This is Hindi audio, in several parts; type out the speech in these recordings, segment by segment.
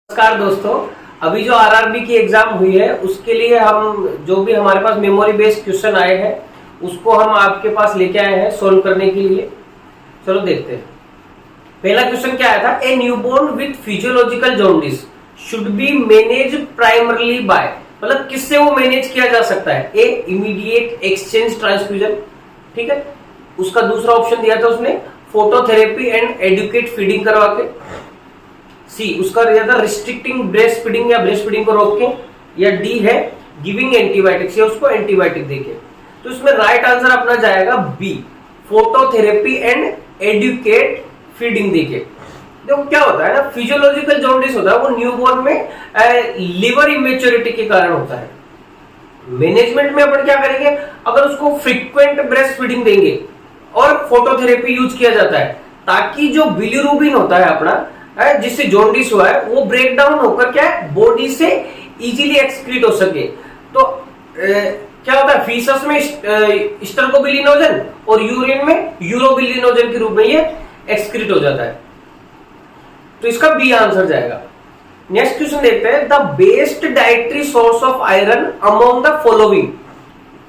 नमस्कार दोस्तों, अभी जो आरआरबी की एग्जाम हुई है उसके लिए हम जो भी हमारे पास मेमोरी बेस्ड क्वेश्चन आए हैं उसको हम आपके पास लेके आए हैं सोल्व करने के लिए। चलो देखते हैं। पहला क्वेश्चन क्या आया था, a newborn with physiological jaundice should be managed primarily by, मतलब किससे वो मैनेज किया जा सकता है। ए इमीडिएट एक्सचेंज ट्रांसफ्यूजन, ठीक है। उसका दूसरा ऑप्शन दिया था उसने फोटोथेरेपी एंड एडुकेट फीडिंग करवा के। सी उसका दिया था रिस्ट्रिक्टिंग ब्रेस्ट फीडिंग या ब्रेस्ट फीडिंग को रोक के, या डी है गिविंग एंटीबायोटिक्स या उसको एंटीबायोटिक देके। तो इसमें राइट आंसर अपना जाएगा B, phototherapy and educate feeding देके। देखो क्या होता है ना, फिजियोलॉजिकल जॉन्डिस होता है वो न्यूबॉर्न में लिवर इमेच्योरिटी के कारण होता है। मैनेजमेंट में अपन क्या करेंगे, अगर उसको फ्रीक्वेंट ब्रेस्ट फीडिंग देंगे और फोटोथेरेपी यूज किया जाता है ताकि जो बिलीरुबिन होता है अपना जिससे जॉन्डिस हुआ है वो ब्रेक डाउन होकर क्या है बॉडी से इजीली एक्सक्रीट हो सके। तो क्या होता है, फीसस में स्टर्कोबिलिनोजन और यूरिन में यूरोबिलिनोजन के रूप में ये एक्सक्रीट हो जाता है। तो इसका बी आंसर जाएगा। नेक्स्ट क्वेश्चन देखते हैं, the best dietary source of iron among the following.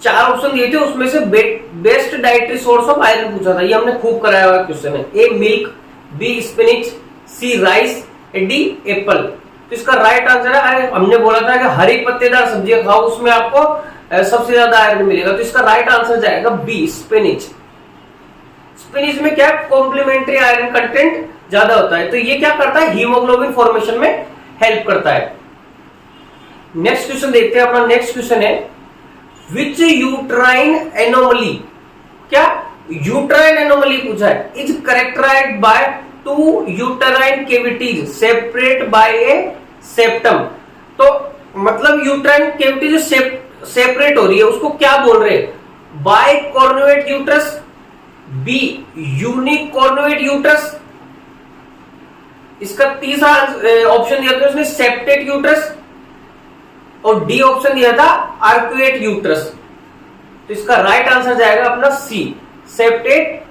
चार ऑप्शन दिए थे उसमें से best dietary source of iron पूछा था, ये हमने खूब कराया हुआ क्वेश्चन है। ए मिल्क, बी स्पिनिच, सी राइस, डी एप्पल। तो इसका राइट आंसर है, अरे हमने बोला था कि हरी पत्तेदार सब्जियां खाओ उसमें आपको सबसे ज्यादा आयरन मिलेगा। तो इसका राइट आंसर जाएगा बी स्पिनिच। स्पिनिच में क्या कॉम्प्लीमेंट्री आयरन कंटेंट ज्यादा होता है, तो ये क्या करता है हीमोग्लोबिन फॉर्मेशन में हेल्प करता है। नेक्स्ट क्वेश्चन देखते हैं। अपना नेक्स्ट क्वेश्चन है, विच यूट्राइन एनोमली, क्या यूट्राइन एनोमली पूछा है, is characterised by two uterine cavities separate by A septum. तो मतलब यूटराइन कैविटी जो सेपरेट हो रही है उसको क्या बोल रहे हैं, bicornuate uterus, B unicornuate uterus. इसका तीसरा ऑप्शन दिया था उसने सेप्टेट यूट्रस, और डी ऑप्शन दिया था आर्कुएट यूट्रस। तो इसका राइट आंसर जाएगा अपना सी सेप्टेट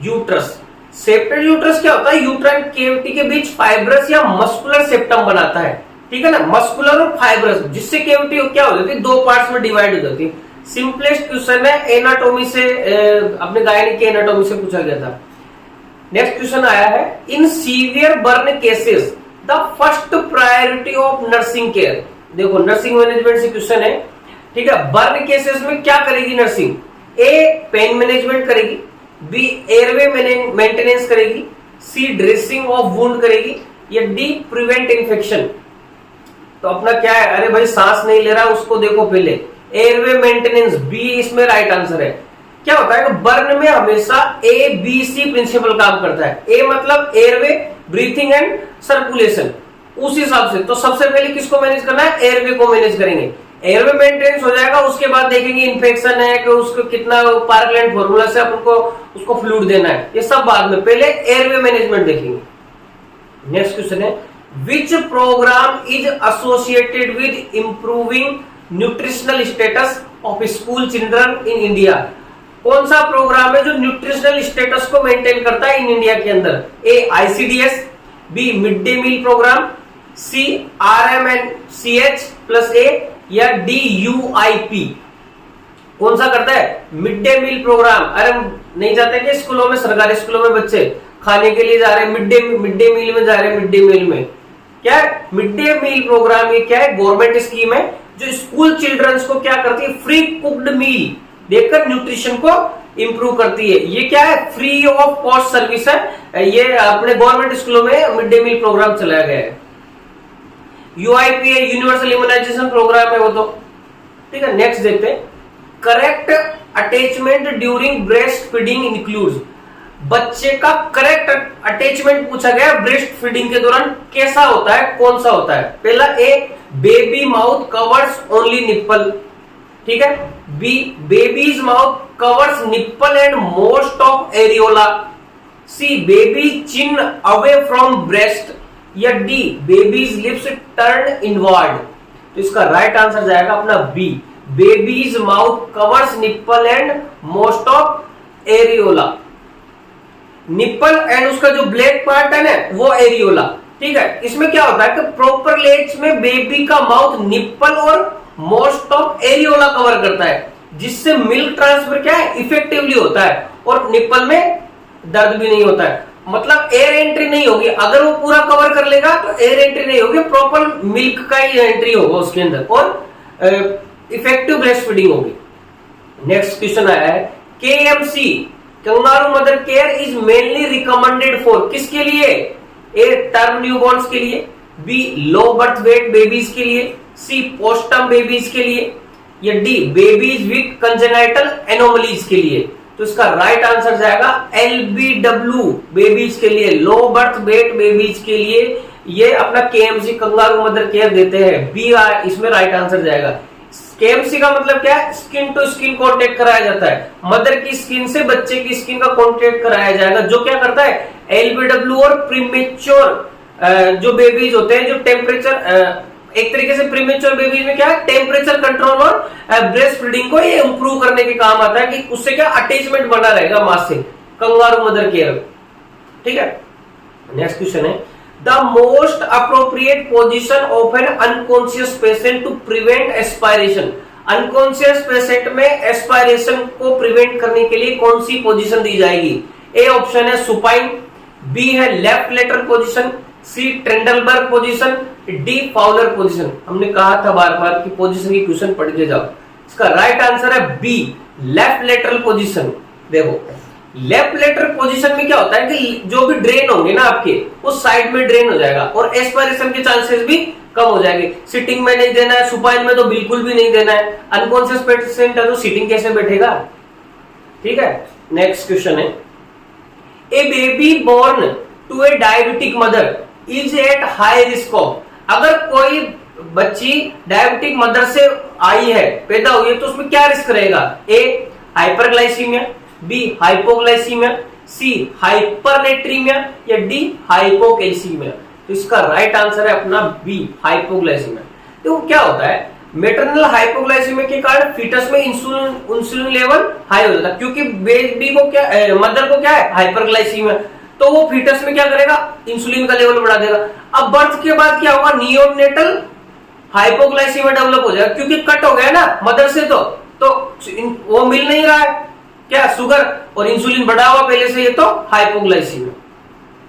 यूट्रस। सेप्टेट यूट्रस क्या होता है, यूट्राइन कैविटी के बीच फाइब्रस या मस्कुलर सेप्टम बनाता है, ठीक है ना, मस्कुलर और फाइब्रस, जिससे कैविटी क्या हो जाती है दो पार्ट्स में डिवाइड हो जाती है। सिंपलेस्ट क्वेश्चन है, एनाटॉमी से अपने गायनिक के एनाटॉमी से पूछा गया था। नेक्स्ट क्वेश्चन आया है, in severe burn cases the first priority of nursing care. देखो नर्सिंग मैनेजमेंट से क्वेश्चन है, ठीक है। बर्न केसेस में क्या करेगी नर्सिंग, ए पेन मैनेजमेंट करेगी, बी एयरवे मेंटेनेंस करेगी, सी ड्रेसिंग ऑफ वुंड करेगी, या डी प्रिवेंट इन्फेक्शन। तो अपना क्या है, अरे भाई सांस नहीं ले रहा उसको देखो पहले, एयरवे मेंटेनेंस बी इसमें राइट आंसर है। क्या होता है कि बर्न में हमेशा ए बी सी प्रिंसिपल काम करता है। ए मतलब एयरवे, ब्रीथिंग एंड सर्कुलेशन, उस हिसाब से तो सबसे पहले किसको मैनेज करना है, एयरवे को मैनेज करेंगे। एयरवे मेंटेनेंस हो जाएगा, उसके बाद देखेंगे इन्फेक्शन है कि उसको कितना पार्कलैंड फॉर्मूला से अपन को उसको फ्लूइड देना है, ये सब बाद में, पहले एयरवे मैनेजमेंट देखेंगे। नेक्स्ट क्वेश्चन है, विच programme is associated with improving nutritional status of school children in India. कौन सा प्रोग्राम है जो न्यूट्रिशनल स्टेटस को मेंटेन करता है इन इंडिया के अंदर, A ICDS, B mid day meal program, C RMNCH plus A, या डी UIP। कौन सा करता है, मिड डे मील प्रोग्राम। अरे नहीं जाते कि स्कूलों में, सरकारी स्कूलों में बच्चे खाने के लिए जा रहे हैं, मिड डे मील में जा रहे हैं। मिड डे मील में क्या है, मिड डे मील प्रोग्राम ये क्या है, गवर्नमेंट स्कीम है जो स्कूल चिल्ड्रंस को क्या करती है, फ्री कुक्ड मील देकर न्यूट्रिशन को इंप्रूव करती है। ये क्या है, फ्री ऑफ कॉस्ट सर्विस है, ये अपने गवर्नमेंट स्कूलों में मिड डे मील प्रोग्राम चलाया गया है। UIP है, यूनिवर्सल इम्यूनाइजेशन प्रोग्राम है वो तो, ठीक है। नेक्स्ट देखते हैं, correct attachment during breast feeding includes. बच्चे का करेक्ट अटैचमेंट पूछा गया ब्रेस्ट फीडिंग के दौरान कैसा होता है, कौन सा होता है। पहला A baby mouth covers only nipple, ठीक है। B baby's mouth covers nipple and most of areola, C baby chin away from breast, या D baby's lips turn inward. तो इसका राइट आंसर जाएगा अपना B, baby's mouth covers nipple and most of areola. Nipple and उसका जो ब्लैक पार्ट है ना वो एरियोला, ठीक है, इसमें क्या होता है कि प्रॉपर लेज में बेबी का माउथ निप्पल और मोस्ट ऑफ एरियोला कवर करता है, जिससे मिल्क ट्रांसफर क्या है इफेक्टिवली होता है और निप्पल में दर्द भी नहीं होता है। मतलब एयर एंट्री नहीं होगी, अगर वो पूरा कवर कर लेगा तो एयर एंट्री नहीं होगी, प्रॉपर मिल्क का ही एंट्री होगा उसके अंदर और इफेक्टिव ब्रेस्ट फीडिंग होगी। नेक्स्ट क्वेश्चन आया है, KMC kangaroo mother care is mainly recommended for, किसके लिए? ए टर्म न्यूबॉर्न्स के लिए, B low birth weight babies के लिए, सी पोस्टम बेबीज के लिए, या D babies with congenital anomalies के लिए। तो इसका राइट आंसर जाएगा LBW बेबीज के लिए, लो बर्थ वेट बेबीज के लिए ये अपना केएमसी कंगारू मदर केयर देते हैं। बी इसमें राइट आंसर जाएगा। केएमसी का मतलब क्या है? स्किन टू स्किन कॉन्टेक्ट कराया जाता है, मदर की स्किन से बच्चे की स्किन का कॉन्टेक्ट कराया जाएगा, जो क्या करता है LBW और प्रीमेच्योर जो बेबीज होते हैं, जो टेम्परेचर एक तरीके से प्रीमेच्योर बेबीज में क्या है टेम्परेचर कंट्रोल और ब्रेस्ट फीडिंग को ये इंप्रूव करने के काम आता है कि उससे क्या अटैचमेंट बना रहेगा मां से, कंगारू मदर केयर। ठीक है, नेक्स्ट क्वेश्चन है, the most appropriate position of an unconscious patient to prevent aspiration. Unconscious patient में एस्पायरेशन को प्रिवेंट करने के लिए कौन सी पोजीशन दी जाएगी? ए ऑप्शन है सुपाइन, बी है left lateral position, C Trendelenburg position, D Fowler position. हमने कहा था बार बार कि पोजीशन की क्वेश्चन पढ़ के जाओ। इसका राइट आंसर है बी लेफ्ट लेटरल पोजीशन। देखो लेफ्ट लेटरल पोजीशन में क्या होता है कि जो भी ड्रेन होंगे ना आपके वो साइड में ड्रेन हो जाएगा और एस्पायरेशन के चांसेस भी कम हो जाएंगे। सिटिंग में नहीं देना है, सुपाइन में तो बिल्कुल भी नहीं देना है। अनकॉन्शियस पेशेंट है तो सिटिंग कैसे बैठेगा? ठीक है, नेक्स्ट क्वेश्चन है, ए baby born to a diabetic mother is at high risk of. अगर कोई बच्ची डायबिटिक मदर से आई है, पैदा हुई है, तो उसमें क्या रिस्क रहेगा? ए हाइपरग्लाइसीमिया, बी हाइपोग्लाइसीमिया, सी हाइपरनेट्रीमिया, या डी हाइपोकैल्सीमिया। तो इसका राइट आंसर है अपना बी हाइपोग्लाइसीमिया। तो क्या होता है मेटरनल हाइपोग्लाइसीमिया के कारण फीटस में इंसुलिन लेवल हाई हो जाता है, क्योंकि बेबी को क्या मदर को क्या है हाइपरग्लाइसीमिया, तो वो फीटस में क्या करेगा इंसुलिन का लेवल बढ़ा देगा। अब बर्थ के बाद क्या होगा नियोनेटल हाइपोग्लाइसीमिया डेवलप हो जाएगा, क्योंकि कट हो गया ना मदर से, तो वो मिल नहीं रहा है क्या शुगर और इंसुलिन बढ़ा हुआ पहले से, ये तो hypoglycaemia.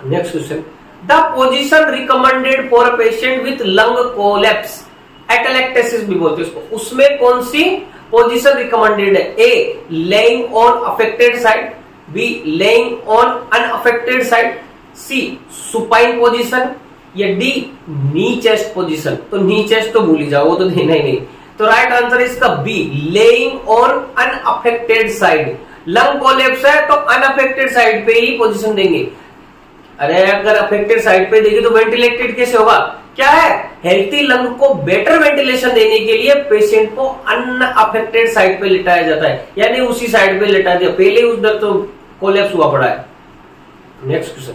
Next question, the position recommended for a patient with lung collapse, atelectasis भी बोलते हैं उसको, उसमें कौन सी पोजीशन रिकमेंडेड है? A lying on affected side, B lying on unaffected side, C supine position, या डी नी चेस्ट पोजीशन। तो नी चेस्ट तो भूल ही जाओ, वो तो देना ही नहीं। तो राइट आंसर इसका B lying on unaffected side. Lung collapse है तो अनअफेक्टेड साइड पे ही पोजीशन देंगे। अरे अगर अफेक्टेड साइड पे देंगे तो वेंटिलेटेड कैसे होगा? क्या है हेल्थी लंग को बेटर वेंटिलेशन देने के लिए पेशेंट को अनअफेक्टेड साइड पे लिटाया जाता है, यानी उसी साइड पे लिटा दिया, पहले उधर तो कोलैप्स हुआ पड़ा है। Next question,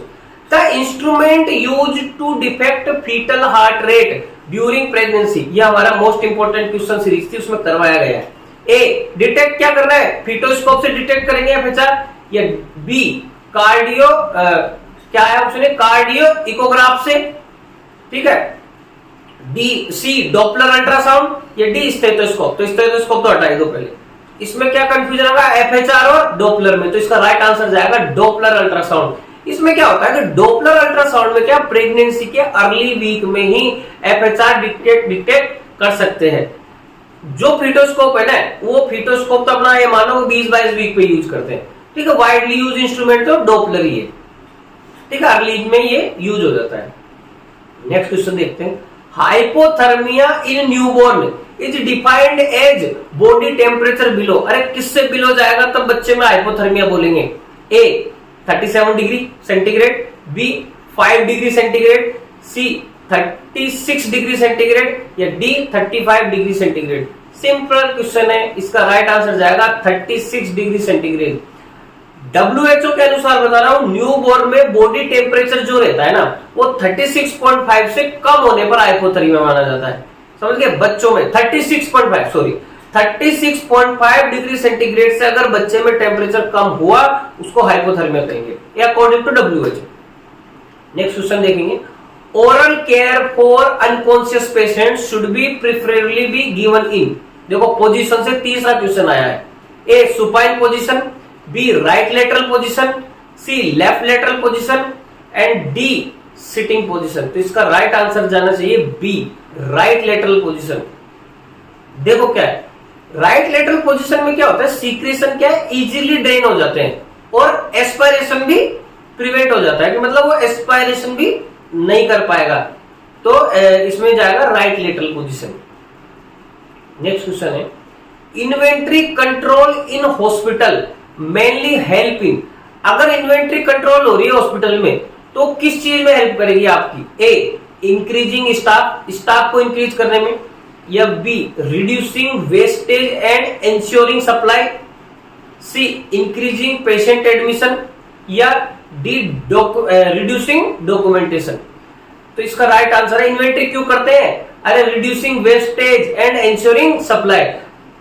the instrument use to detect fetal heart rate during pregnancy. ये हमारा मोस्ट इंपोर्टेंट क्वेश्चन सीरीज थी, उसमें करवाया गया है। ए डिटेक्ट क्या करना है? फीटोस्कोप से डिटेक्ट करेंगे एफएचआर, या बी कार्डियो क्या है ऑप्शन है कार्डियो इकोग्राफ से, ठीक है, डी सी डॉपलर अल्ट्रासाउंड, या डी स्टेथोस्कोप। तो स्टेथोस्कोप तो हटा दो पहले, इसमें क्या कंफ्यूजन होगा एफएचआर और डॉपलर में। तो इसका राइट आंसर जाएगा डॉपलर अल्ट्रासाउंड। इसमें क्या होता है कि डॉपलर अल्ट्रासाउंड में क्या प्रेगनेंसी के अर्ली वीक में ही एफएचआर डिटेक्ट कर सकते हैं। जो फीटोस्कोप है ना, वो फीटोस्कोप तो अपना ये मानो 20-22 वीक पे यूज करते हैं, ठीक है। वाइडली यूज इंस्ट्रूमेंट तो डॉपलर ही है, ठीक है, अर्ली में ये यूज हो जाता है। नेक्स्ट क्वेश्चन देखते हैं, hypothermia in newborn is defined as body temperature below. अरे किससे बिलो जाएगा तब बच्चे में हाइपोथर्मिया बोलेंगे? A 37 degree centigrade, B 5 degree centigrade, C 36 degree centigrade, या D 35 degree centigrade. Simple question है, इसका राइट आंसर जाएगा 36 डिग्री सेंटीग्रेड। WHO के अनुसार बता रहा हूं, न्यू बोर्न में बॉडी टेम्परेचर जो रहता है ना वो 36.5 से कम होने पर हाइपोथर्मिया माना जाता है। समझ गए? बच्चों में 36.5 डिग्री सेंटीग्रेड से अगर बच्चे में टेम्परेचर कम हुआ उसको हाइपोथर्मिया कहेंगे, ये according to WHO। Next question देखेंगे, oral care for unconscious patient should be preferably be given in, देखो पोजीशन से तीसरा क्वेश्चन आया है। A supine position, B right lateral position, C left lateral position and D sitting position. तो इसका राइट आंसर जाना चाहिए बी राइट लेटरल पोजीशन। देखो क्या है, राइट लेटरल पोजीशन में क्या होता है, सीक्रेशन क्या है, इजीली ड्रेन हो जाते हैं और एस्पायरेशन भी प्रिवेंट हो जाता है, कि मतलब वो एस्पायरेशन भी नहीं कर पाएगा। तो इसमें जाएगा right lateral position. Next question है, inventory control in hospital mainly help in, अगर इन्वेंट्री कंट्रोल हो रही है हॉस्पिटल में तो किस चीज में हेल्प करेगी आपकी? ए इंक्रीजिंग स्टाफ, स्टाफ को इंक्रीज करने में, या B reducing wastage and ensuring supply, C increasing patient admission, या डी रिड्यूसिंग डॉक्यूमेंटेशन। तो इसका राइट आंसर है इन्वेंट्री क्यों करते हैं? अरे reducing wastage and ensuring supply,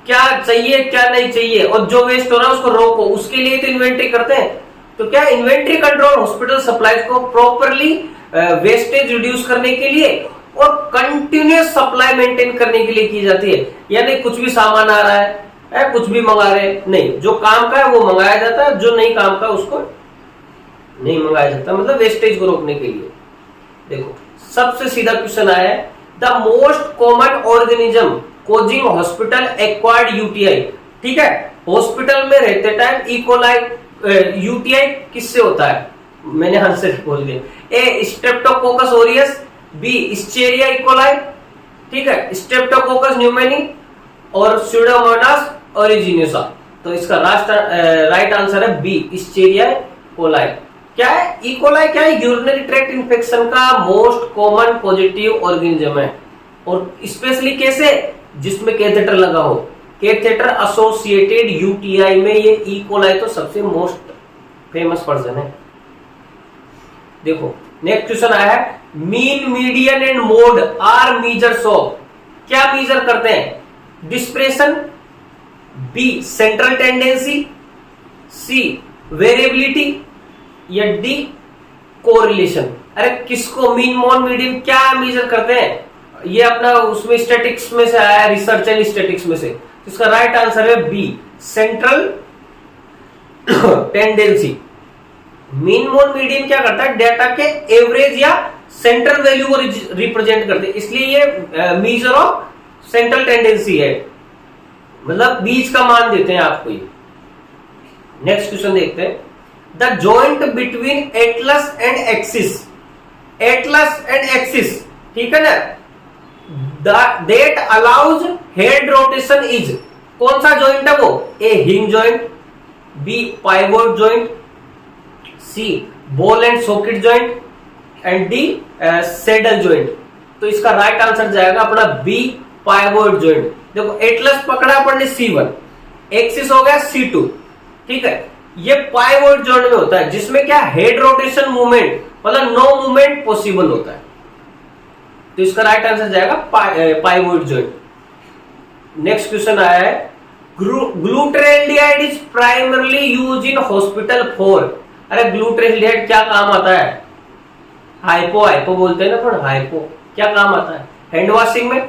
क्या चाहिए क्या नहीं चाहिए और जो वेस्ट हो रहा है उसको रोको, उसके लिए तो इन्वेंट्री करते हैं। तो क्या इन्वेंट्री कंट्रोल हॉस्पिटल सप्लाईज को प्रॉपरली वेस्टेज रिड्यूस करने के लिए और कंटिन्यूस सप्लाई मेंटेन करने के लिए की जाती है। यानी कुछ भी सामान आ रहा है कुछ भी मंगा रहे हैं, नहीं, जो काम का है वो मंगाया जाता है, जो नहीं काम का उसको नहीं मंगाया जाता, मतलब वेस्टेज को रोकने के लिए। देखो सबसे सीधा क्वेश्चन आया है, the most common organism causing hospital acquired UTI. ठीक है, हॉस्पिटल में रहते टाइम इकोलाई यूटीआई किससे होता है? मैंने आंसर बोल दिया। A streptococcus aureus, B Escherichia E coli, ठीक है, स्ट्रेप्टोकोकस न्यूमोनी और स्यूडोमोनास ओरिजिनोसा। तो इसका राइट आंसर है बी इस्चेरिया कोलाई। क्या है इकोलाई? क्या है? यूरिनरी ट्रैक्ट इन्फेक्शन का मोस्ट कॉमन पॉजिटिव ऑर्गेनिज्म है, और स्पेशली कैसे? जिसमें कैथेटर लगा हो, कैथेटर एसोसिएटेड यूटीआई में ये इकोलाई तो सबसे मोस्ट फेमस पर्सन है। देखो नेक्स्ट क्वेश्चन आया है, mean median and mode are measures of, क्या मेजर करते हैं? Dispersion, B central tendency, C variability, या डी कोरिलेशन। अरे किसको मीन मोड मीडियन क्या मेजर करते हैं? ये अपना उसमें स्टैटिक्स में से आया, रिसर्च एंड स्टैटिक्स में से। इसका राइट आंसर है B central tendency. Mean mode median क्या करता है? डेटा के एवरेज या सेंट्रल वैल्यू को रिप्रेजेंट करते हैं, इसलिए ये मेजर ऑफ सेंट्रल टेंडेंसी है, मतलब बीच का मान देते हैं आपको ये। नेक्स्ट क्वेश्चन देखते हैं, the joint between atlas and axis, atlas and axis, ठीक है ना, that allows head rotation is, कौन सा जॉइंट है वो? A hinge joint, B pivot joint, C ball and socket joint and D saddle joint. तो इसका राइट आंसर जाएगा अपना बी पाइवोट जॉइंट। देखो एटलस पकड़ा अपन ने C1, एक्सिस हो गया C2, ठीक है, ये पाइवोट जॉइंट में होता है जिसमें क्या हेड रोटेशन मूवमेंट, मतलब नो मूवमेंट पॉसिबल होता है। तो इसका राइट आंसर जाएगा पाइवोट जॉइंट। नेक्स्ट क्वेश्चन आया है, ग्लूटाल्डिहाइड is primarily use in hospital for, अरे ग्लूटाल्डिहाइड क्या काम आता है? हाइपो बोलते हैं ना, पर हाइपो क्या काम आता है? हैंड वॉशिंग में,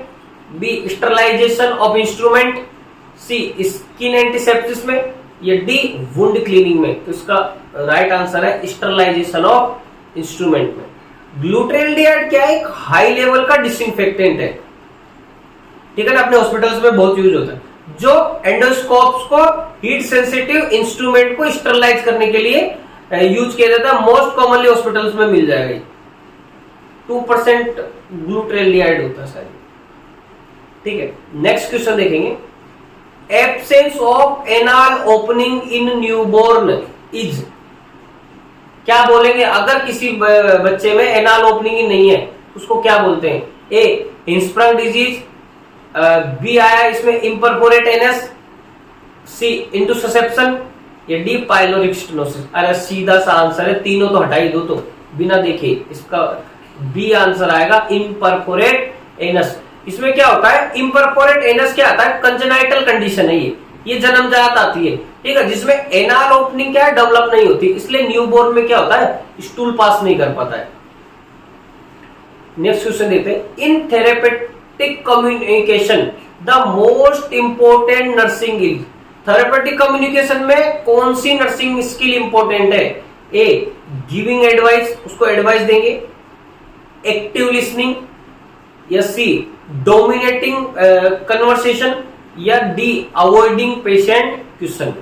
B sterilization of instrument, C skin antiseptics में, या डी वुंड क्लीनिंग में। तो इसका राइट आंसर है स्टरलाइजेशन ऑफ इंस्ट्रूमेंट में। ग्लूटाल्डिहाइड क्या है? एक हाई लेवल का डिसइंफेक्टेंट है, ठीक है ना, अपने हॉस्पिटल्स में बहुत यूज होता है, जो एंडोस्कोप्स को हीट सेंसिटिव इंस्ट्रूमेंट को स्टरलाइज करने के लिए यूज किया जाता है। मोस्ट कॉमनली हॉस्पिटल्स में मिल जाएगा। 2% ग्लूटाल्डिहाइड होता है शायद, ठीक है। नेक्स्ट क्वेश्चन देखेंगे, absence of anal opening in newborn is, क्या बोलेंगे अगर किसी बच्चे में एनाल ओपनिंग ही नहीं है उसको क्या बोलते हैं? ए हिंस्प्रंग डिजीज, बी आया इसमें इम्परफोरेट एनस, सी इंटुससेप्शन, या डी पाइलोरिक स्टेनोसिस। अरे सीधा सा आंसर है, तीनों तो हटा ही दो तो बिना देखे, इसका बी आंसर आएगा इम्परफोरेट एनस। इसमें क्या होता है? इम्परफोरेट एनस क्या आता है? कंजेनाइटल कंडीशन है ये जन्मजात आती है, ठीक है, जिसमें एनाल ओपनिंग क्या है? डेवलप नहीं होती, इसलिए न्यूबॉर्न में क्या होता है? स्टूल पास नहीं कर पाता है। नेक्स्ट क्वेश्चन देखते हैं, in therapeutic communication the most important nursing is, therapeutic communication में कौन सी नर्सिंग स्किल इंपॉर्टेंट है? ए गिविंग एडवाइस, उसको एडवाइस देंगे, एक्टिव लिसनिंग, या सी डोमिनेटिंग कन्वर्सेशन, या डी अवॉइडिंग पेशेंट क्वेश्चन।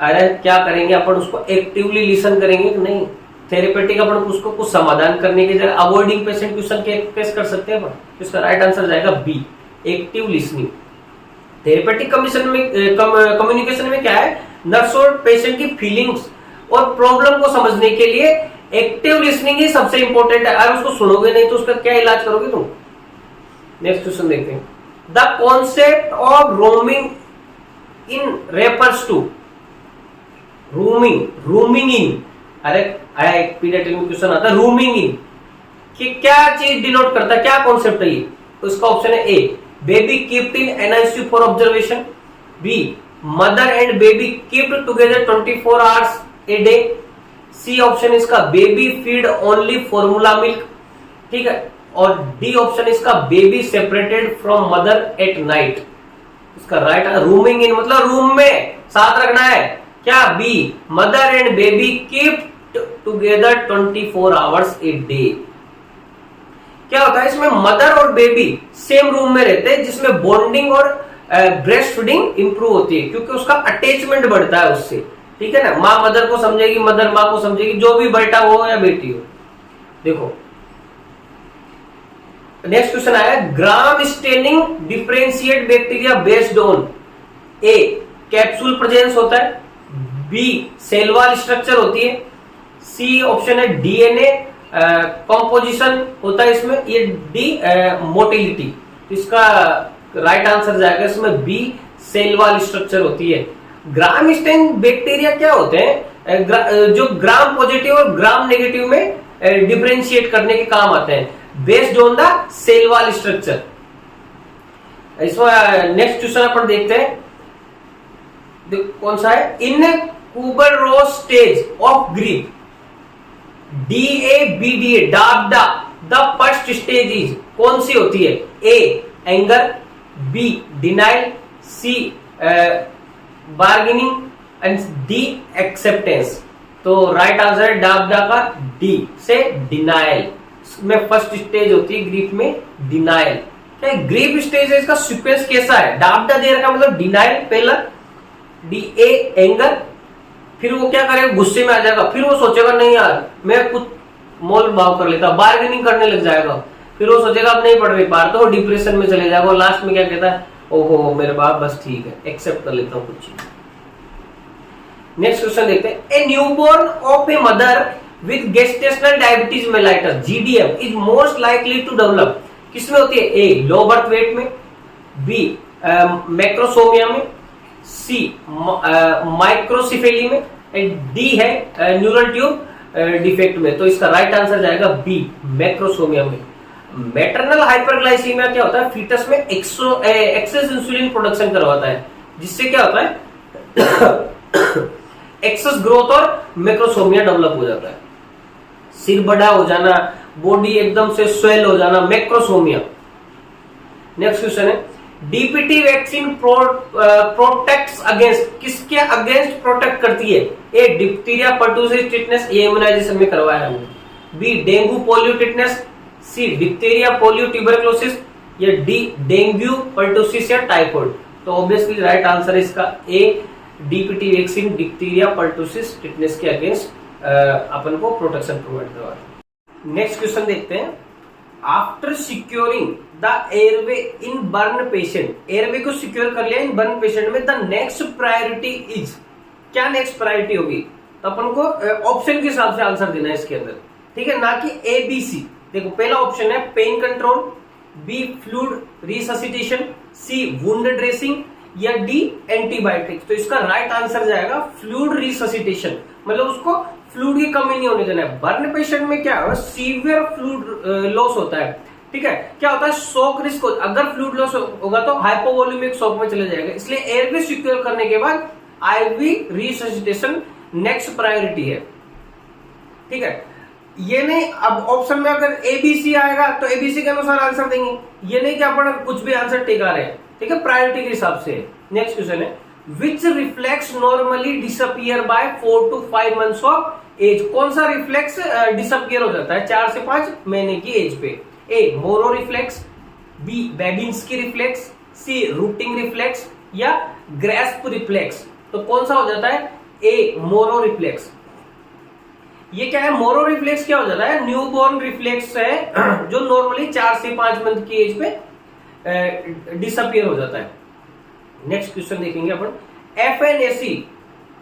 अरे क्या करेंगे अपन, उसको एक्टिवली लिसन करेंगे कि नहीं? थेरेपेटिक अपन उसको कुछ समाधान करने की जगह अवॉइडिंग पेशेंट क्वेश्चन के पेश कर सकते हैं अपन। इसका राइट आंसर जाएगा B, active listening. Therapeutic communication में क्या है, नर्स और पेशेंट की फीलिंग्स और प्रॉब्लम को समझने के लिए एक्टिव लिसनिंग ही सबसे इंपॉर्टेंट है। अगर उसको सुनोगे नहीं तो उसका क्या इलाज करोगे तुम? नेक्स्ट क्वेश्चन देखते हैं, the concept of rooming in refers to, rooming in, अरे एक पीरियड में क्वेश्चन आता है रूमिंग इन कि क्या चीज डिनोट करता है, क्या कॉन्सेप्ट है ये? तो इसका ऑप्शन है ए baby kept in NICU for observation, B mother and baby kept together 24 hours a day, C option इसका baby feed only formula milk, ठीक है, और डी ऑप्शन इसका baby separated from mother at night. इसका राइट रूमिंग इन मतलब रूम में साथ रखना है, क्या? B mother and baby keep together 24 hours a day. क्या होता है इसमें, मदर और बेबी सेम रूम में रहते हैं, जिसमें बॉन्डिंग और ब्रेस्ट फीडिंग इंप्रूव होती है, क्योंकि उसका अटैचमेंट बढ़ता है उससे, ठीक है ना। माँ मदर को समझेगी, मदर माँ को समझेगी, जो भी बेटा हो या बेटी हो। देखो नेक्स्ट क्वेश्चन आया, gram staining differentiate bacteria based on, A capsule presence होता है, बी सेल वॉल स्ट्रक्चर होती है, सी ऑप्शन है डीएनए कंपोजिशन होता है इसमें, ये डी मोटिलिटी। तो इसका राइट आंसर जाएगा इसमें बी सेल वॉल स्ट्रक्चर होती है। ग्राम स्टेन बैक्टीरिया क्या होते हैं, जो ग्राम पॉजिटिव और ग्राम नेगेटिव में डिफरेंशिएट करने के काम आते हैं, based on the cell wall structure. इसमें नेक्स्ट क्वेश्चन अपन देखते हैं, कौन सा है, in Kubler Ross stage of grief, DABDA DABDA the first stage is, कौन सी होती है? A anger, B denial, C bargaining and D acceptance. तो राइट आंसर है डाबडा का डी से डिनाइल में फर्स्ट स्टेज होती है ग्रीफ में, डिनाइल। क्या ग्रीफ स्टेज है, इसका सीक्वेंस कैसा है? डाबडा दे रखा मतलब डिनाइल पहला, DA एंगर, फिर वो क्या करेगा, गुस्से में आ जाएगा, फिर वो सोचेगा नहीं यार मैं कुछ मोल भाव कर लेता, बार्गेनिंग करने लग जाएगा, फिर वो सोचेगा अब नहीं पढ़ रही पार, तो वो डिप्रेशन में चले जाएगा, और लास्ट में क्या कहता है, ओहो मेरे बाप बस ठीक है एक्सेप्ट कर लेता हूँ कुछ चीज। नेक्स्ट क्वेश्चन देखते हैं, a newborn of a mother with gestational diabetes mellitus GDM is most likely to develop, किसमें होती है? ए लो बर्थ वेट में, बी मैक्रोसोमिया में, सी माइक्रोसिफेली में, एंड डी है न्यूरल ट्यूब डिफेक्ट में। तो इसका राइट आंसर जाएगा बी मैक्रोसोमिया में। मैटरनल हाइपरग्लाइसीमिया क्या होता है, फीटस में एक्सेस इंसुलिन प्रोडक्शन करवाता है, जिससे क्या होता है एक्सेस ग्रोथ और मैक्रोसोमिया डेवलप हो जाता है, सिर बड़ा हो जाना, बॉडी एकदम से स्वेल हो जाना, मैक्रोसोमिया। नेक्स्ट क्वेश्चन है, डीपीटी वैक्सीन प्रोटेक्ट्स अगेंस्ट, किसके अगेंस्ट प्रोटेक्ट करती है? ए डिप्थीरिया पर्टुसिस टिटनेस, ये इम्यूनाइजेशन में करवाया हमने, B dengue polio tetanus, C diphtheria polio tuberculosis, या डी डेंगू पर्टुसिस या टाइफाइड। तो ऑब्वियसली राइट आंसर है इसका A DPT vaccine diphtheria pertussis tetanus के अगेंस्ट अपन को प्रोटेक्शन प्रोवाइड करवाता है। नेक्स्ट क्वेश्चन देखते हैं, after securing the airway in burn patient, airway को सिक्योर कर लिया इन बर्न पेशेंट में, द नेक्स्ट प्रायोरिटी इज, क्या नेक्स्ट प्रायोरिटी होगी? तो अपन को ऑप्शन के हिसाब से आंसर देना है इसके अंदर, ठीक है, ना कि ABC। देखो पहला ऑप्शन है pain control, B fluid resuscitation, C wound dressing, या डी एंटीबायोटिक्स। तो इसका राइट आंसर जाएगा फ्लूइड रिससिटेशन, मतलब उसको फ्लूइड की कमी नहीं होने देना है। बर्न पेशेंट में क्या है, सीवियर फ्लूइड लॉस होता है, ठीक है, क्या होता है शॉक रिस्क, अगर फ्लूइड लॉस होगा तो हाइपोवोल्यूमिक शॉक में चले जाएगा, इसलिए एयरवे सिक्योर करने के बाद IV रिससिटेशन नेक्स्ट प्रायोरिटी है, ठीक है। ये नहीं, अब ऑप्शन में अगर एबीसी आएगा तो एबीसी के अनुसार आंसर देंगे, ये नहीं कि अपन कुछ भी आंसर टिका रहे हैं, ठीक है, प्रायोरिटी के हिसाब से। नेक्स्ट क्वेश्चन है, which reflex normally disappear by 4 to 5 months of age. कौन सा रिफ्लेक्स डिसअपियर हो जाता है 4 से 5 महीने की एज पे? A Moro reflex, B Babinski reflex, C rooting reflex या ग्रेस्प रिफ्लेक्स। तो कौन सा हो जाता है? ए मोरो रिफ्लेक्स। ये क्या है? मोरो रिफ्लेक्स क्या हो जाता है? न्यूबॉर्न रिफ्लेक्स है जो नॉर्मली 4 से 5 मंथ की एज पे डिसअपियर हो जाता है। नेक्स्ट क्वेश्चन देखेंगे अपन, FNAC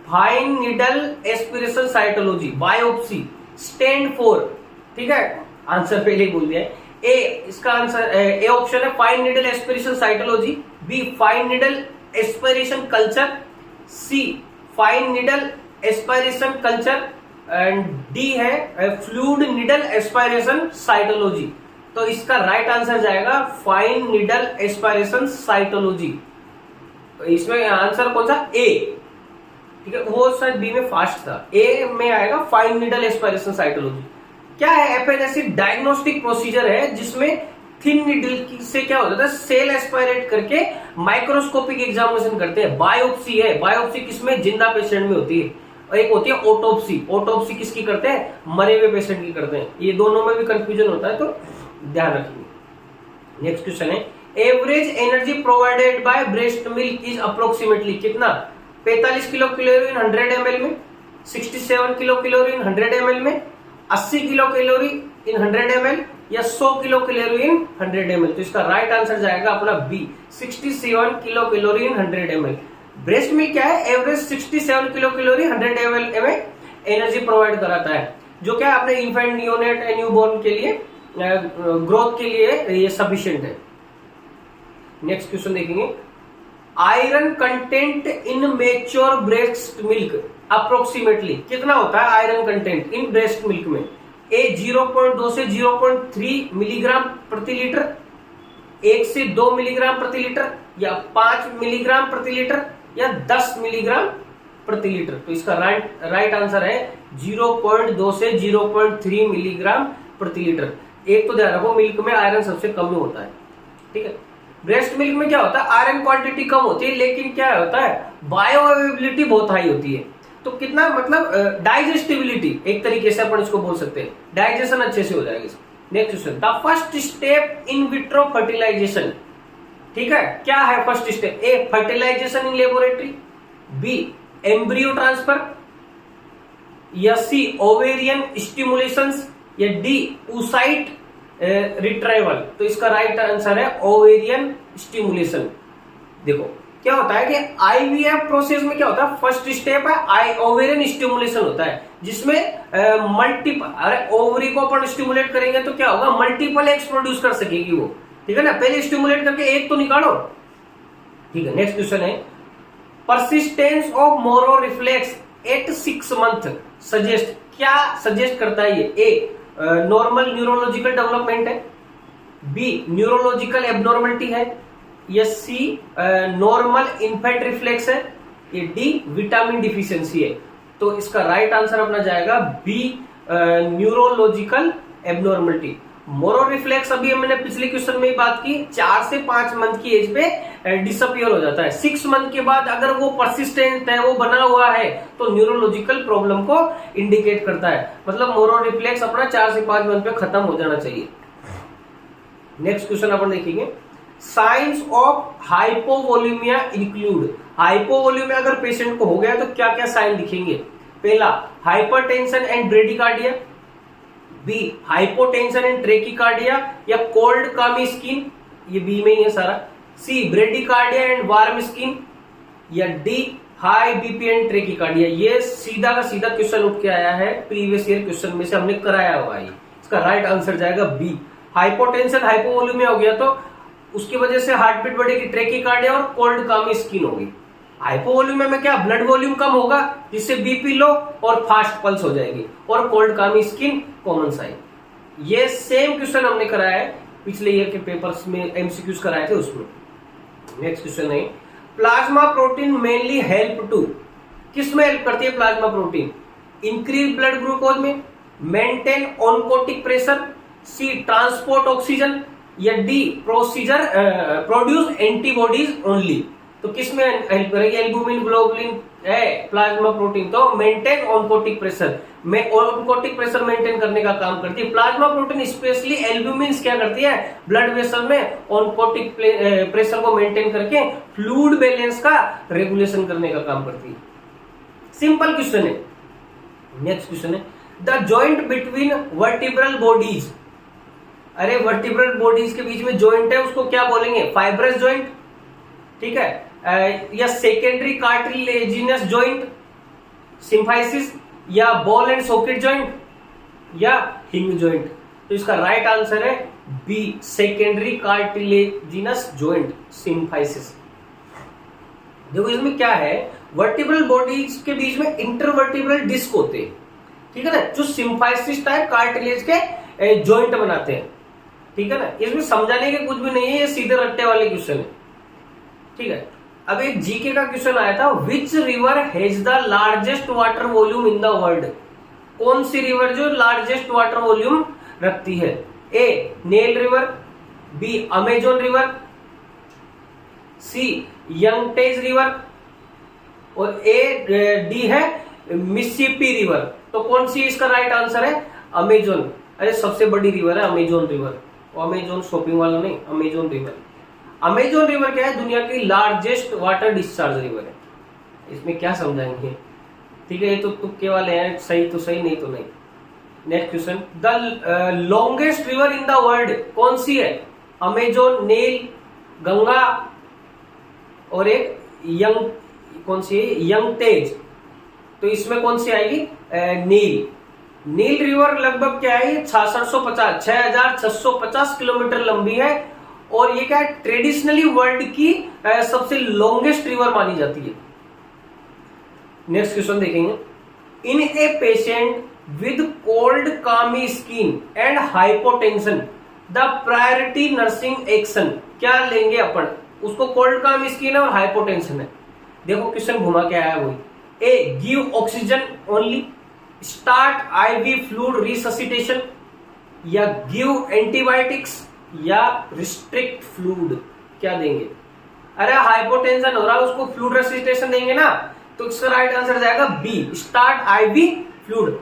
fine needle aspiration cytology biopsy stand for, ठीक है, आंसर पहले ही बोल दिया है। ए इसका आंसर ए ऑप्शन है fine needle aspiration cytology, B fine needle aspiration culture, C fine needle aspiration culture and D है फ्लूइड नीडल एस्पिरेशन साइटोलॉजी। तो इसका राइट आंसर जाएगा फाइन नीडल एस्पिरेशन साइटोलॉजी। इसमें आंसर कौन सा? ए, ठीक है, वो शायद बी में फास्ट था, ए में आएगा फाइन नीडल एस्पिरेशन साइटोलॉजी। क्या है? FNAC डायग्नोस्टिक प्रोसीजर है जिसमें थिन नीडल से क्या हो जाता है, सेल एस्पायरेट करके माइक्रोस्कोपिक एग्जामिनेशन करते हैं। बायोप्सी है, बायोप्सी किसमें? जिंदा पेशेंट में होती है, और एक होती है ऑटोप्सी। ऑटोप्सी किसकी करते हैं? मरे हुए पेशेंट की करते हैं। ये दोनों में भी कंफ्यूजन होता है, तो ध्यान रखिए। नेक्स्ट क्वेश्चन है, average energy provided by breast milk is approximately कितना? 45 किलो कैलोरी 100 ml में, 67 किलो कैलोरी 100 ml में, 80 किलो कैलोरी इन 100 ml या 100 किलो कैलोरी इन 100 ml। तो इसका राइट आंसर जाएगा अपना B 67 kilo calorie in 100 ml। Breast milk क्या है? एवरेज 67 किलो कैलोरी 100 ml में एनर्जी प्रोवाइड कराता है, जो क्या अपने इन्फेंट नियोनेट एंड न्यूबॉर्न के लिए ग्रोथ के लिए ये सफिशिएंट है। नेक्स्ट क्वेश्चन देखेंगे, iron content in mature breast milk approximately कितना होता है iron content in breast milk में? ए 0.2 से 0.3 मिलीग्राम प्रति लीटर, 1 से 2 मिलीग्राम प्रति लीटर, या 5 मिलीग्राम प्रति लीटर, या 10 मिलीग्राम प्रति लीटर। तो इसका राइट आंसर है 0.2 से 0.3 मिलीग्राम प्रति लीटर। एक तो ध्यान रखो, मिल्क में आयरन सबसे कम में होता है, ठीक है। ब्रेस्ट मिल्क में क्या होता है? आयरन क्वांटिटी कम होती है, लेकिन क्या होता है, बायो अवेलेबिलिटी बहुत हाई होती है। तो कितना मतलब डाइजेस्टिबिलिटी, एक तरीके से अपन इसको बोल सकते हैं, डाइजेशन अच्छे से हो जाएगा। Next question, the first step in vitro fertilisation, ठीक है, क्या है first step? A fertilisation in laboratory, B embryo transfer, या सी ओवेरियन स्टिमुलेशन, या डी oocyte रिट्राइवल। तो इसका राइट आंसर है ओवेरियन स्टिमुलेशन। देखो क्या होता है कि IVF प्रोसेस में क्या होता है, फर्स्ट स्टेप है ओवेरियन स्टिमुलेशन होता है, जिसमें मल्टीपल, अरे ओवरी को अपन स्टिमुलेट करेंगे तो क्या होगा, मल्टीपल एग्स प्रोड्यूस कर सकेगी वो, ठीक है ना। पहले स्टिमुलेट करके एक तो निकालो, ठीक है। नेक्स्ट क्वेश्चन है, persistence of Moro reflex at 6 month suggest, क्या सजेस्ट करता है ये? ए नॉर्मल न्यूरोलॉजिकल डेवलपमेंट है, बी न्यूरोलॉजिकल एबनॉर्मलिटी है, या सी नॉर्मल इन्फेंट रिफ्लेक्स है, या डी विटामिन डिफिशियंसी है। तो इसका राइट आंसर अपना जाएगा B neurological abnormality. Moro reflex अभी हमने पिछले क्वेश्चन में ही बात की, 4 से 5 मंथ की एज पे डिसअपियर हो जाता है। 6 मंथ के बाद अगर वो परसिस्टेंट है, वो बना हुआ है, तो न्यूरोलॉजिकल प्रॉब्लम को इंडिकेट करता है। मतलब मोरो रिफ्लेक्स अपना 4 से 5 मंथ पे खत्म हो जाना चाहिए। नेक्स्ट क्वेश्चन अपन देखेंगे, साइंस ऑफ हाइपोवोल्यूमिया इंक्लूड, हाइपोवोल्यूमिया अगर पेशेंट को हो गया तो क्या क्या साइन दिखेंगे? पहला hypertension and bradycardia, B hypotension and tachycardia या कोल्ड कामी स्किन, ये बी में ही है सारा, सी ब्रेडिकार्डिया एंड वार्म स्किन, या डी हाई बीपी एंड ट्रेकिकार्डिया। ये सीधा का सीधा क्वेश्चन उठ के आया है प्रीवियस ईयर क्वेश्चन में से, हमने कराया हुआ है। इसका राइट आंसर जाएगा बी, हाइपोटेंशन हाइपोवोल्यूमिया हो गया तो उसकी वजह से हार्ट बीट बढ़ेगी, ट्रेकिकार्डिया और कोल्ड कामी स्किन होगी। हाइपोवोल्यूमिया में क्या, ब्लड वॉल्यूम कम होगा जिससे बीपी लो और फास्ट पल्स हो जाएगी, और कोल्ड कामी स्किन कॉमन साइन। ये सेम क्वेश्चन हमने कराया है पिछले ईयर के पेपर्स में, एमसीक्यूज कराए थे उसमें। नेक्स्ट क्वेश्चन है, plasma protein mainly help to, किस में हेल्प करती है plasma protein? Increase blood glucose में, maintain oncotic pressure, C transport oxygen, या डी प्रोड्यूस एंटीबॉडीज ओनली। तो किस में हेल्प करेगी? एल्बुमिन, ग्लोबुलिन है, प्लाज्मा प्रोटीन। तो मेंटेन ऑनकोटिक प्रेशर में ऑनकोटिक प्रेशर मेंटेन करने का काम करती है। प्लाज्मा प्रोटीन स्पेशली एल्बुमिन क्या करती है? ब्लड वेसल में ऑनकोटिक प्रेशर को मेंटेन करके फ्लूइड बैलेंस का रेगुलेशन करने का काम करती है। सिंपल क्वेश्चन है। नेक्स्ट क्वेश्चन है, the joint between vertebral bodies. अरे वर्टिब्रल बॉडीज के बीच में जॉइंट है, उसको क्या बोलेंगे? फाइब्रस जॉइंट, ठीक है, या सेकेंडरी कार्टिलेजिनस जॉइंट सिम्फाइसिस, या बॉल एंड सॉकेट जॉइंट, या हिंग जॉइंट। तो इसका राइट आंसर है B, secondary cartilaginous joint symphysis. देखो इसमें क्या है, वर्टिब्रल बॉडीज के बीच में इंटरवर्टिब्रल डिस्क होते हैं, ठीक है ना, जो सिम्फाइसिस टाइप कार्टिलेज के जॉइंट बनाते हैं, ठीक है ना। इसमें समझाने के कुछ भी नहीं है, ये सीधे रट्टे वाले क्वेश्चन है, ठीक है। अब एक जीके का क्वेश्चन आया था, which river has the largest water volume in the world. कौन सी रिवर जो लार्जेस्ट वाटर वॉल्यूम रखती है? ए नील रिवर, बी अमेजोन रिवर, सी यंगटेज रिवर, और ए डी है मिसिसिपी रिवर। तो कौन सी इसका राइट आंसर है? अमेजोन। अरे सबसे बड़ी रिवर है अमेजोन रिवर, अमेजोन शॉपिंग वाला नहीं, अमेजोन रिवर। अमेजोन रिवर क्या है? दुनिया की लार्जेस्ट वाटर डिस्चार्ज रिवर है। इसमें क्या समझाएंगे, ठीक है, ये तो तुक्के वाले हैं, सही तो सही, नहीं तो नहीं। Next question, the longest river in the world कौन सी है? अमेजोन, नील, गंगा, और एक यंग, कौन सी है? यंगटेज। तो इसमें कौन सी आएगी? नील। नील रिवर लगभग क्या है? 6650 किलोमीटर लंबी है, और ये क्या है? ट्रेडिशनली वर्ल्ड की सबसे लॉन्गेस्ट रिवर मानी जाती है। नेक्स्ट क्वेश्चन देखेंगे, इन ए पेशेंट विद कोल्ड कामी skin and hypotension the priority nursing action क्या लेंगे अपन? उसको कोल्ड कामी स्किन है और हाइपोटेंशन है। देखो क्वेश्चन घुमा के आया वही। A give oxygen only, start IV fluid resuscitation, या गिव एंटीबायोटिक्स, या रिस्ट्रिक्ट फ्लूइड। क्या देंगे? अरे हाइपोटेंशन हो रहा है, उसको फ्लूइड रेसिस्टेशन देंगे ना, तो इसका राइट आंसर जाएगा B, start IV fluid.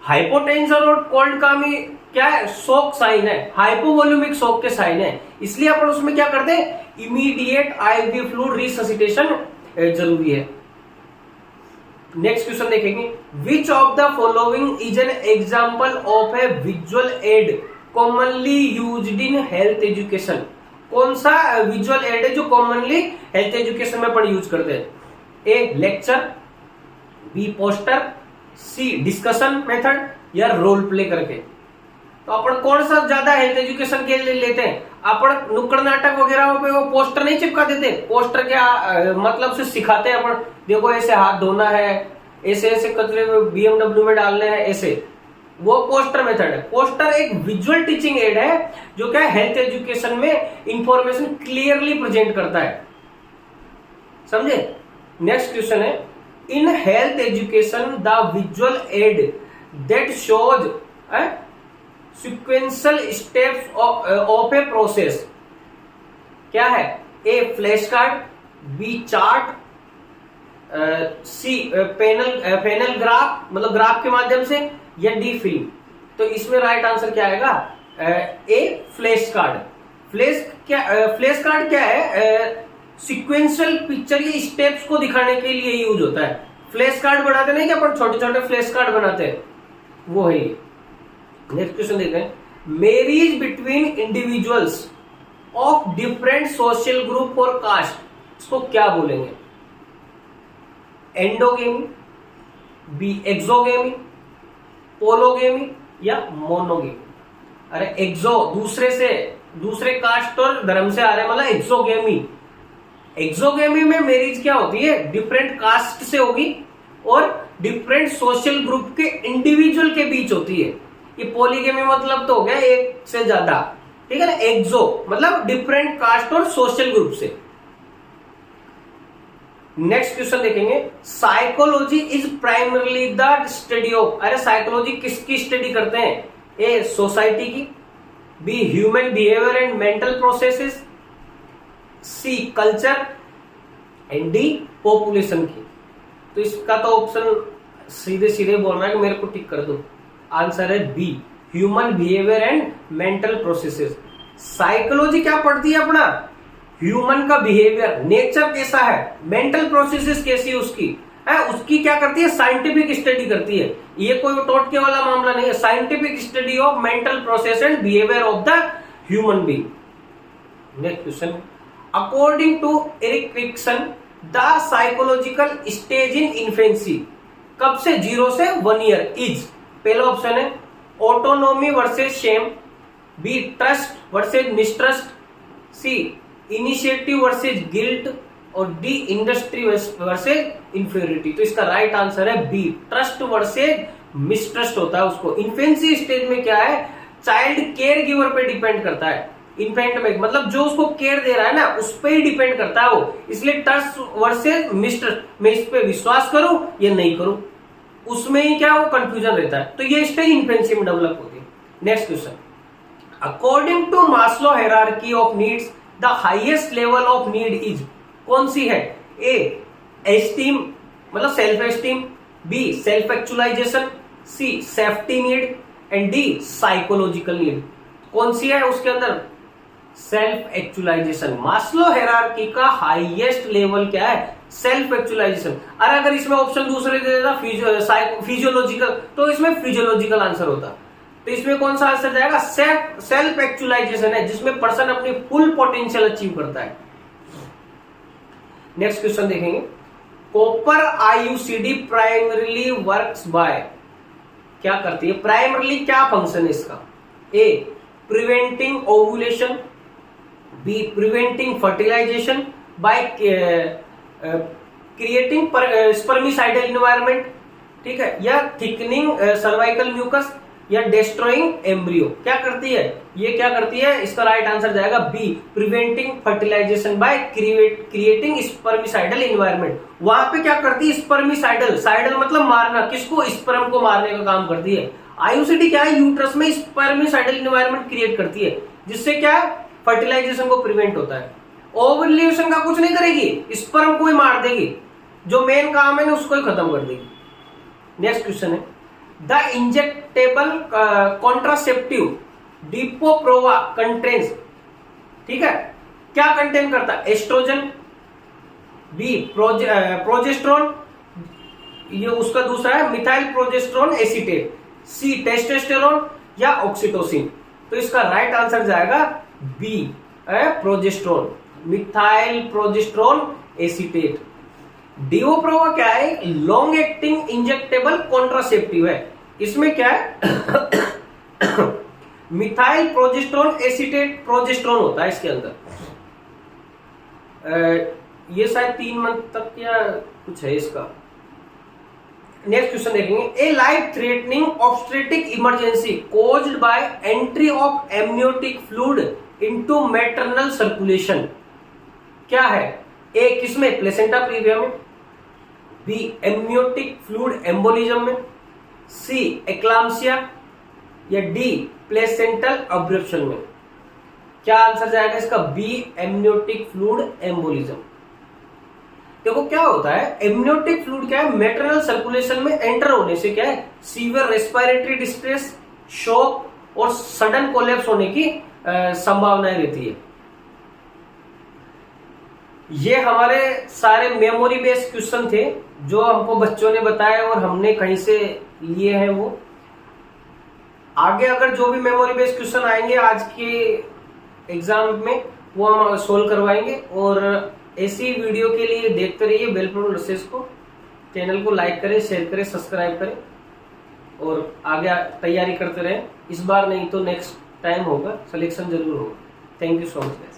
Hypotension और कोल्ड का में क्या है? शॉक साइन है, हाइपोवॉल्यूमिक शॉक के साइन है, इसलिए अपन उसमें क्या करते हैं? इमीडिएट आईवी फ्लूइड रिससिटेशन जरूरी है। नेक्स्ट क्वेश्चन देखेंगे, which of the following is an example of A visual add commonly used in health education. कौन सा विजुअल एड है जो कॉमनली हेल्थ एजुकेशन में अपन यूज करते हैं? ए लेक्चर, बी पोस्टर, सी डिस्कशन मेथड, या रोल प्ले करके। तो अपन कौन सा ज्यादा हेल्थ एजुकेशन के लिए लेते हैं? अपन नुक्कड़ नाटक वगैरह पे वो पोस्टर नहीं चिपका देते? पोस्टर क्या मतलब से सिखाते हैं अपन, देखो ऐसे हाथ धोना है, ऐसे ऐसे कचरे में BMW में डालने हैं, ऐसे, वो पोस्टर मेथड है। पोस्टर एक विजुअल टीचिंग एड है जो क्या हेल्थ एजुकेशन में इंफॉर्मेशन क्लियरली प्रेजेंट करता है, समझे। नेक्स्ट क्वेश्चन है, in health education the visual aid that shows sequential steps of a process क्या है? A flash card, B chart, C panel graph मतलब ग्राफ के माध्यम से, या डी फिल्म। तो इसमें राइट आंसर क्या आएगा? ए फ्लैश कार्ड। फ्लैश कार्ड क्या है? सीक्वेंशियल पिक्चर के स्टेप्स को दिखाने के लिए यूज होता है। फ्लैश कार्ड बनाते नहीं कि अपन छोटे छोटे फ्लैश कार्ड बनाते हैं, वो है ये। नेक्स्ट क्वेश्चन देखते हैं, marriage between individuals of different social group और कास्ट, इसको क्या बोलेंगे? एंडोगेमी, बी एक्सोगेमी, पोलोगेमी, या मोनोगेमी। अरे एक्सो दूसरे कास्ट और धर्म से आ रहे मतलब एक्सोगेमी। एक्सोगेमी में मैरिज क्या होती है? डिफरेंट कास्ट से होगी और डिफरेंट सोशल ग्रुप के इंडिविजुअल के बीच होती है। ये पोलीगेमी मतलब तो हो गया एक से ज्यादा, ठीक है ना। एक्सो मतलब डिफरेंट कास्ट और सोशल ग्रुप से। नेक्स्ट क्वेश्चन देखेंगे, psychology is primarily the study of, अरे साइकोलॉजी किसकी स्टडी करते हैं? ए सोसाइटी की, B human behaviour and mental processes, C culture and D population की। तो इसका तो ऑप्शन सीधे सीधे बोल रहा है कि मेरे को टिक कर दो, आंसर है B human behaviour and mental processes. Psychology क्या पढ़ती है? अपना ह्यूमन का बिहेवियर, नेचर कैसा है, मेंटल प्रोसेसेस कैसी है उसकी है, उसकी क्या करती है? साइंटिफिक स्टडी करती है। ये कोई टोटके वाला मामला नहीं है, scientific study of mental process and behaviour of the human being. Next question, according to Erik, the psychological stage in infancy, कब से? 0 से 1 ईयर इज, पहला ऑप्शन है autonomy versus shame, B trust versus mistrust, C initiative versus guilt और डी इंडस्ट्री वर्सेस इंफीरियरिटी। तो इसका राइट आंसर है बी ट्रस्ट वर्सेस मिसट्रस्ट होता है उसको। इन्फेंसी स्टेज में क्या है? चाइल्ड केयर गिवर पे डिपेंड करता है, इन्फेंट में मतलब जो उसको केयर दे रहा है ना उस पे ही डिपेंड करता है वो, इसलिए ट्रस्ट वर्सेस मिसट्रस्ट, मैं इस पे विश्वास करूं या नहीं करूं, उसमें ही क्या वो कंफ्यूजन रहता है। तो ये स्टेज इन्फेंसी में डेवलप होती है। Next question, according to Maslow hierarchy of needs the highest level of need is, कौन सी है? ए एस्टीम मतलब self esteem, B self actualization, C safety need and D psychological need. कौन सी है उसके अंदर? Self actualization. मास्लो हायरार्की का हाईएस्ट लेवल क्या है? Self actualization. अरे अगर इसमें ऑप्शन दूसरे दे देता फिजियोलॉजिकल, तो इसमें फिजियोलॉजिकल आंसर होता। तो इसमें कौन सा आंसर जाएगा? सेल्फ एक्चुअलाइजेशन है, जिसमें पर्सन अपनी फुल पोटेंशियल अचीव करता है। नेक्स्ट क्वेश्चन देखेंगे, copper IUCD primarily works by, क्या करती है? प्राइमरीली क्या फंक्शन है इसका? A preventing ovulation, B preventing fertilization by creating spermicidal environment, ठीक है, या थिकनिंग सर्वाइकल म्यूकस, या डिस्ट्रॉइंग एम्ब्रियो। क्या करती है ये? क्या करती है? इसका राइट आंसर जाएगा B preventing fertilization by creating spermicidal environment. वहां पे क्या करती है? स्पर्मिसाइडल, साइडल मतलब मारना, किसको? स्पर्म को मारने का काम करती है। आईयूसीडी क्या है? यूट्रस में स्पर्मिसाइडल इन्वायरमेंट क्रिएट करती है, जिससे क्या फर्टिलाइजेशन को प्रिवेंट होता है। ओवुलेशन का कुछ नहीं करेगी, स्पर्म को ही मार देगी, जो मेन काम है ना उसको ही खत्म कर देगी। नेक्स्ट क्वेश्चन है, द इंजेक्टेबल कॉन्ट्रासेप्टिव डिपो-प्रोवा कंटेन्स, ठीक है, क्या कंटेन करता है? एस्ट्रोजन, बी प्रोजेस्टेरोन, ये उसका दूसरा है methyl progesterone acetate, C testosterone या ऑक्सीटोसिन। तो इसका राइट आंसर जाएगा B progesterone, methyl progesterone acetate. Depo Provera क्या है? लॉन्ग एक्टिंग इंजेक्टेबल कॉन्ट्रासेप्टिव है। इसमें क्या है? मिथाइल प्रोजेस्टेरोन एसीटेट प्रोजेस्टेरोन होता है इसके अंदर। ये शायद 3 मंथ तक या कुछ है इसका। नेक्स्ट क्वेश्चन देखेंगे, ए life threatening obstetric emergency caused by entry of amniotic fluid into maternal circulation, क्या है? ए किसमें? प्लेसेंटा प्रीविया में, बी एमनियोटिक फ्लूइड एम्बोलिज्म में, सी एक्लाम्सिया या डी प्लेसेंटल अब्रप्शन में। क्या आंसर जाएगा इसका? B amniotic fluid embolism. देखो क्या होता है, एमनियोटिक फ्लूइड क्या है? मैटरनल सर्कुलेशन में एंटर होने से क्या है? सीवियर रेस्पिरेटरी डिस्ट्रेस, शॉक और सडन कोलैप्स होने की संभावनाएं रहती है। ये हमारे सारे मेमोरी बेस्ड क्वेश्चन थे जो हमको बच्चों ने बताए और हमने कहीं से लिए हैं। वो आगे अगर जो भी मेमोरी बेस्ड क्वेश्चन आएंगे आज के एग्जाम में वो हम सोल्व करवाएंगे। और ऐसी वीडियो के लिए देखते रहिए बेलपुर नर्सेस को, चैनल को लाइक करें, शेयर करें, सब्सक्राइब करें और आगे तैयारी करते रहें। इस बार नहीं तो नेक्स्ट टाइम होगा, सिलेक्शन जरूर होगा। Thank you so much.